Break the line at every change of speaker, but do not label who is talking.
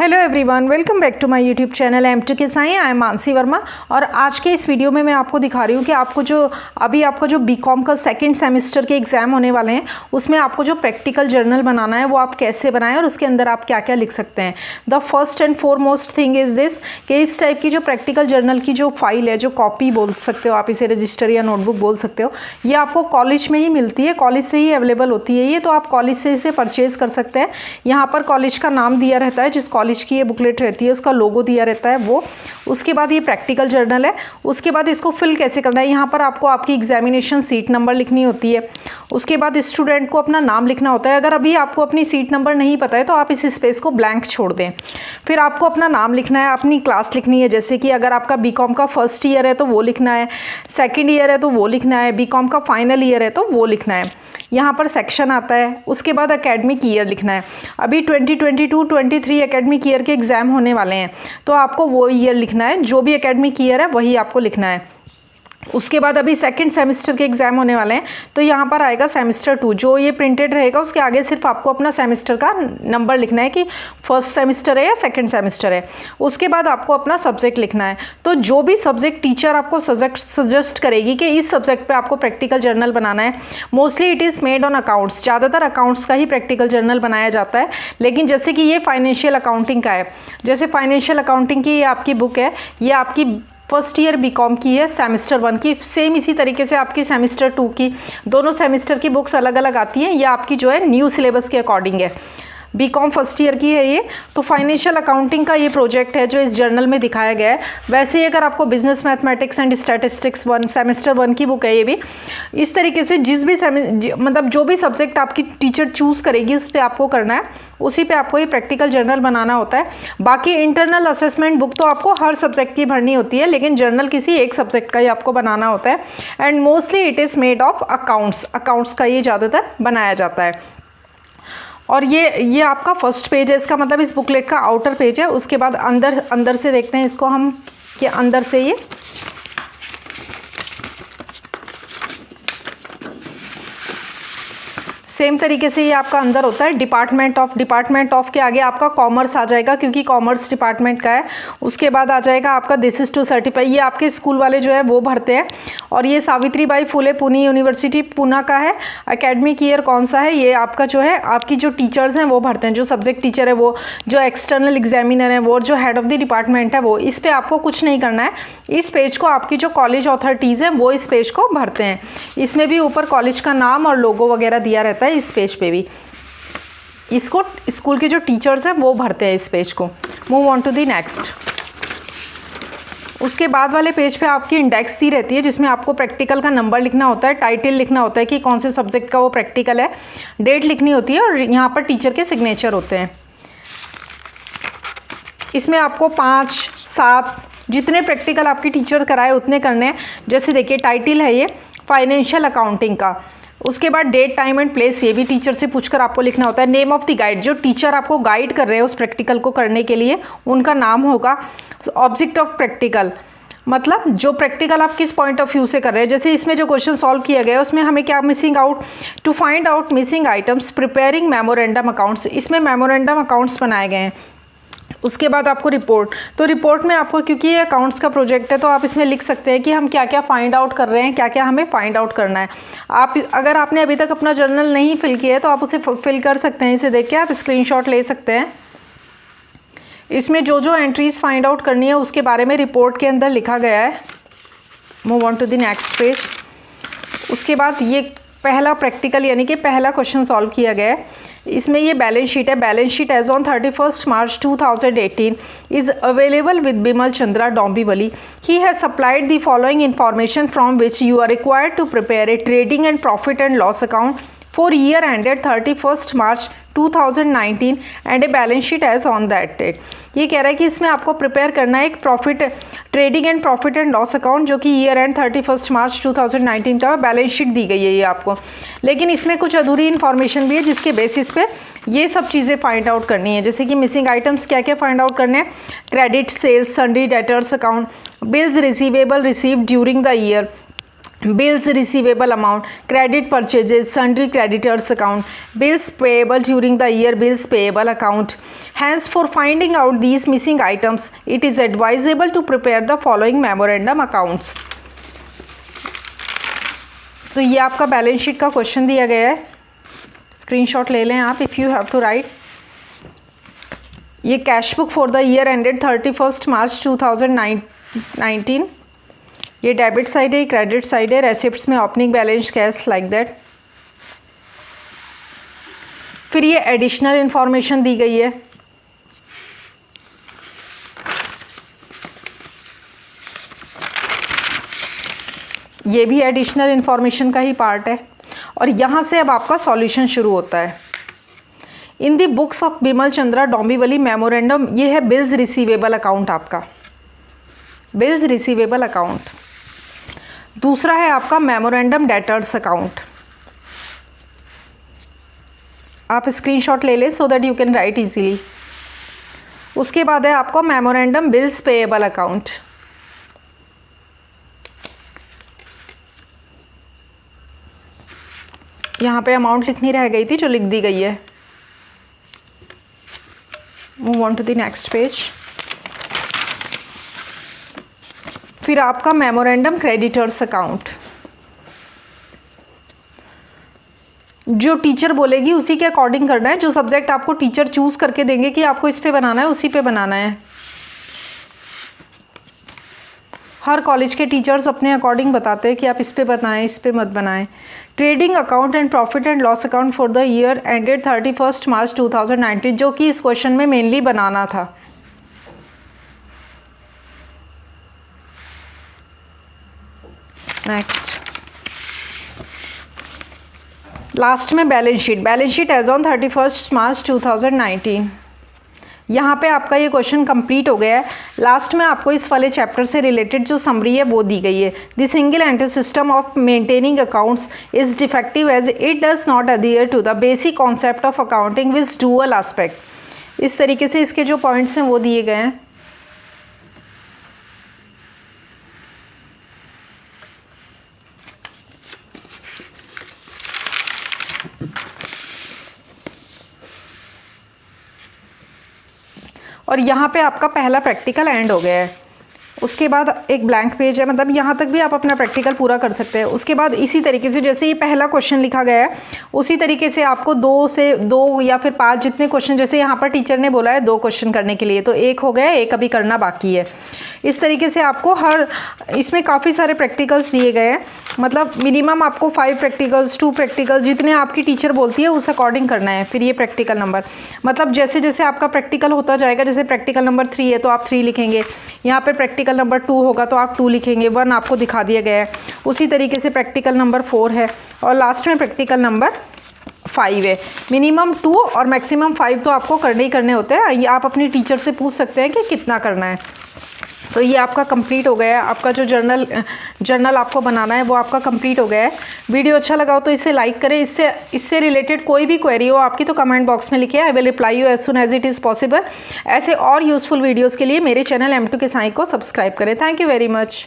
Hello everyone, welcome back to my YouTube channel M2K Sai. I am Mansi Verma और आज के इस वीडियो में मैं आपको दिखा रही हूँ कि आपको जो बीकॉम का सेकंड सेमेस्टर के एग्ज़ाम होने वाले हैं उसमें आपको जो प्रैक्टिकल जर्नल बनाना है वो आप कैसे बनाएं और उसके अंदर आप क्या क्या लिख सकते हैं। The first and foremost thing is this कि इस टाइप की जो प्रैक्टिकल जर्नल की जो फाइल है, जो कॉपी बोल सकते हो आप, इसे रजिस्टर या नोटबुक बोल सकते हो, ये आपको कॉलेज में ही मिलती है, कॉलेज से ही अवेलेबल होती है ये, तो आप कॉलेज से इसे परचेज़ कर सकते हैं। यहाँ पर कॉलेज का नाम दिया रहता है, जिस कॉलेज की ये बुकलेट रहती है उसका लोगो दिया रहता है वो। उसके बाद ये प्रैक्टिकल जर्नल है। उसके बाद इसको फिल कैसे करना है, यहाँ पर आपको आपकी एग्जामिनेशन सीट नंबर लिखनी होती है। उसके बाद स्टूडेंट को अपना नाम लिखना होता है। अगर अभी आपको अपनी सीट नंबर नहीं पता है तो आप इस स्पेस को ब्लैंक छोड़ दें। फिर आपको अपना नाम लिखना है, अपनी क्लास लिखनी है, जैसे कि अगर आपका बीकॉम का फर्स्ट ईयर है तो वो लिखना है, सेकेंड ईयर है तो वो लिखना है, बीकॉम का फाइनल ईयर है तो वो लिखना है। यहाँ पर सेक्शन आता है। उसके बाद एकेडमिक ईयर लिखना है। अभी 2022-23 एकेडमिक ईयर के एग्ज़ाम होने वाले हैं तो आपको वो ईयर लिखना है, जो भी एकेडमिक ईयर है वही आपको लिखना है। उसके बाद अभी सेकंड सेमेस्टर के एग्ज़ाम होने वाले हैं तो यहाँ पर आएगा सेमेस्टर 2, जो ये प्रिंटेड रहेगा उसके आगे सिर्फ आपको अपना सेमेस्टर का नंबर लिखना है कि फर्स्ट सेमेस्टर है या सेकंड सेमेस्टर है। उसके बाद आपको अपना सब्जेक्ट लिखना है। तो जो भी सब्जेक्ट टीचर आपको सजेस्ट करेगी कि इस सब्जेक्ट पे आपको प्रैक्टिकल जर्नल बनाना है, mostly it is made on accounts, ज़्यादातर अकाउंट्स का ही प्रैक्टिकल जर्नल बनाया जाता है। लेकिन जैसे कि ये फाइनेंशियल अकाउंटिंग का है, जैसे फाइनेंशियल अकाउंटिंग की ये आपकी बुक है, ये आपकी फर्स्ट ईयर बीकॉम की है, सेमेस्टर 1 की। सेम इसी तरीके से आपकी सेमेस्टर 2 की, दोनों सेमेस्टर की बुक्स अलग अलग आती हैं। ये आपकी जो है न्यू सिलेबस के अकॉर्डिंग है। बीकॉम फर्स्ट ईयर की है ये। तो फाइनेंशियल अकाउंटिंग का ये प्रोजेक्ट है जो इस जर्नल में दिखाया गया है। वैसे ही अगर आपको business mathematics and statistics 1 semester 1 की बुक है ये भी। इस तरीके से मतलब जो भी सब्जेक्ट आपकी टीचर चूज़ करेगी उस पर आपको करना है, उसी पे आपको ये प्रैक्टिकल जर्नल बनाना होता है। बाकी इंटरनल असेसमेंट बुक तो आपको हर सब्जेक्ट की भरनी होती है, लेकिन जर्नल किसी एक सब्जेक्ट का ही आपको बनाना होता है। And mostly it is made of accounts का ये ज़्यादातर बनाया जाता है। और ये आपका फर्स्ट पेज है, इसका मतलब इस बुकलेट का आउटर पेज है। उसके बाद अंदर से देखते हैं इसको हम कि अंदर से ये सेम तरीके से ये आपका अंदर होता है। डिपार्टमेंट ऑफ के आगे आपका कॉमर्स आ जाएगा क्योंकि कॉमर्स डिपार्टमेंट का है। उसके बाद आ जाएगा आपका दिस इज़ टू सर्टिफाई, ये आपके स्कूल वाले जो है वो भरते हैं। और ये सावित्रीबाई फुले पुणे यूनिवर्सिटी पूना का है। एकेडमिक ईयर कौन सा है, ये आपका जो है आपकी जो टीचर्स हैं वो भरते हैं, जो सब्जेक्ट टीचर है वो, जो एक्सटर्नल एग्जामिनर है वो, और जो हेड ऑफ द डिपार्टमेंट है वो। इस पर आपको कुछ नहीं करना है। इस पेज को आपकी जो कॉलेज अथॉरिटीज़ हैं वो इस पेज को भरते हैं। इसमें भी ऊपर कॉलेज का नाम और लोगो वगैरह दिया रहता है। इस पेज पे भी इसको स्कूल के जो टीचर्स हैं वो भरते हैं इस पेज को। Move on to the next. उसके बाद वाले पेज पे आपकी इंडेक्स दी रहती है जिसमें आपको प्रैक्टिकल का नंबर लिखना होता है, टाइटल लिखना होता है कि कौन से सब्जेक्ट का वो प्रैक्टिकल है, डेट लिखनी होती है और यहाँ पर टीचर के सिग्नेचर होते हैं। इसमें आपको 5, 7 जितने प्रैक्टिकल आपकी टीचर कराए उतने करने हैं। जैसे देखिए टाइटल है ये फाइनेंशियल अकाउंटिंग का। उसके बाद डेट, टाइम एंड प्लेस, ये भी टीचर से पूछकर आपको लिखना होता है। नेम ऑफ द गाइड, जो टीचर आपको गाइड कर रहे हैं उस प्रैक्टिकल को करने के लिए उनका नाम होगा। ऑब्जेक्ट ऑफ प्रैक्टिकल, मतलब जो प्रैक्टिकल आप किस पॉइंट ऑफ व्यू से कर रहे हैं। जैसे इसमें जो क्वेश्चन सॉल्व किया गया है उसमें हमें क्या missing out, to find out missing items, preparing memorandum accounts, इसमें मेमोरेंडम अकाउंट्स बनाए गए हैं। उसके बाद आपको रिपोर्ट, तो रिपोर्ट में आपको, क्योंकि ये अकाउंट्स का प्रोजेक्ट है तो आप इसमें लिख सकते हैं कि हम क्या क्या फाइंड आउट कर रहे हैं, क्या क्या हमें फाइंड आउट करना है। अगर आपने अभी तक अपना जर्नल नहीं फिल किया है तो आप उसे फिल कर सकते हैं। इसे देख के आप स्क्रीनशॉट ले सकते हैं। इसमें जो एंट्रीज फाइंड आउट करनी है उसके बारे में रिपोर्ट के अंदर लिखा गया है। Move on to the next page. उसके बाद ये पहला प्रैक्टिकल यानी कि पहला क्वेश्चन सॉल्व किया गया है। इसमें ये बैलेंस शीट है। Balance sheet as on 31 March 2018 is available with Bimal Chandra Dombivli. He has supplied the following information from which you are required to prepare a trading and profit and loss account for year ended 31 March 2019 and a balance sheet as on that date. ये कह रहा है कि इसमें आपको prepare करना है एक trading and profit and loss account जो कि ईयर एंड 31 March 2019 का बैलेंस शीट दी गई है ये आपको। लेकिन इसमें कुछ अधूरी इन्फॉर्मेशन भी है जिसके बेसिस पे ये सब चीज़ें फाइंड आउट करनी है। जैसे कि मिसिंग आइटम्स क्या क्या फाइंड आउट करने हैं, credit, sales, sundry, debtors account, bills receivable received during the year, bills receivable amount, credit purchases, sundry creditors account, bills payable during the year, bills payable account. Hence, for finding out these missing items, it is advisable to prepare the following memorandum accounts. तो ये आपका balance sheet का question दिया गया है, screenshot ले लें आप if you have to write. ये cash book for the year ended 31 March 2019. ये डेबिट साइड है, क्रेडिट साइड है. रेसिप्ट्स में opening balance cash like that. फिर ये एडिशनल इंफॉर्मेशन दी गई है. ये भी एडिशनल इंफॉर्मेशन का ही पार्ट है. और यहाँ से अब आपका सॉल्यूशन शुरू होता है. In the books of Bimal Chandra Dombivli memorandum, ये है बिल्स रिसीवेबल अकाउंट आपका, बिल्स रिसीवेबल अकाउंट. दूसरा है आपका मेमोरेंडम डेटर्स अकाउंट. आप स्क्रीनशॉट ले लें so that you can write easily. उसके बाद है आपका मेमोरेंडम बिल्स पेएबल अकाउंट. यहाँ पे अमाउंट लिखनी रह गई थी जो लिख दी गई है. Move on to the next page. फिर आपका मेमोरेंडम क्रेडिटर्स अकाउंट. जो टीचर बोलेगी उसी के अकॉर्डिंग करना है. जो सब्जेक्ट आपको टीचर चूज करके देंगे कि आपको इस पे बनाना है, उसी पे बनाना है. हर कॉलेज के टीचर्स अपने अकॉर्डिंग बताते हैं कि आप इस पे बनाएं, इस पे मत बनाएं. Trading account and profit and loss account for the year ended 31 March 2019, जो कि इस क्वेश्चन में मेनली बनाना था. नेक्स्ट, लास्ट में balance sheet. Balance sheet as on 31 March 2019. यहाँ पे आपका ये क्वेश्चन कंप्लीट हो गया है. लास्ट में आपको इस वाले चैप्टर से रिलेटेड जो समरी है वो दी गई है. The single entry system of maintaining accounts is defective as it does not adhere to the basic concept of accounting with dual aspect. इस तरीके से इसके जो पॉइंट्स हैं वो दिए गए हैं. और यहाँ पे आपका पहला प्रैक्टिकल एंड हो गया है. उसके बाद एक ब्लैंक पेज है, मतलब यहाँ तक भी आप अपना प्रैक्टिकल पूरा कर सकते हैं. उसके बाद इसी तरीके से जैसे ये पहला क्वेश्चन लिखा गया है उसी तरीके से आपको 2 या फिर 5 जितने क्वेश्चन, जैसे यहाँ पर टीचर ने बोला है 2 क्वेश्चन करने के लिए, तो 1 हो गया, 1 अभी करना बाकी है. इस तरीके से आपको हर, इसमें काफ़ी सारे प्रैक्टिकल्स दिए गए हैं. मतलब मिनिमम आपको 5 प्रैक्टिकल्स, 2 प्रैक्टिकल्स, जितने आपकी टीचर बोलती है उस अकॉर्डिंग करना है. फिर ये प्रैक्टिकल नंबर, मतलब जैसे जैसे आपका प्रैक्टिकल होता जाएगा, जैसे प्रैक्टिकल नंबर 3 है तो आप 3 लिखेंगे. यहाँ पे प्रैक्टिकल नंबर 2 होगा तो आप 2 लिखेंगे. 1 आपको दिखा दिया गया है. उसी तरीके से प्रैक्टिकल नंबर 4 है और लास्ट में प्रैक्टिकल नंबर 5 है. मिनिमम 2 और मैक्सिमम 5 तो आपको करने ही करने होते हैं. ये आप अपनी टीचर से पूछ सकते हैं कि कितना करना है. तो ये आपका कंप्लीट हो गया है. आपका जो जर्नल आपको बनाना है वो आपका कंप्लीट हो गया है. वीडियो अच्छा लगा हो तो इसे लाइक करें. इससे रिलेटेड कोई भी क्वेरी हो आपकी तो कमेंट बॉक्स में लिखिए. I will reply you as soon as it is possible. ऐसे और यूज़फुल वीडियोज़ के लिए मेरे चैनल M2 के साई को सब्सक्राइब करें. Thank you very much.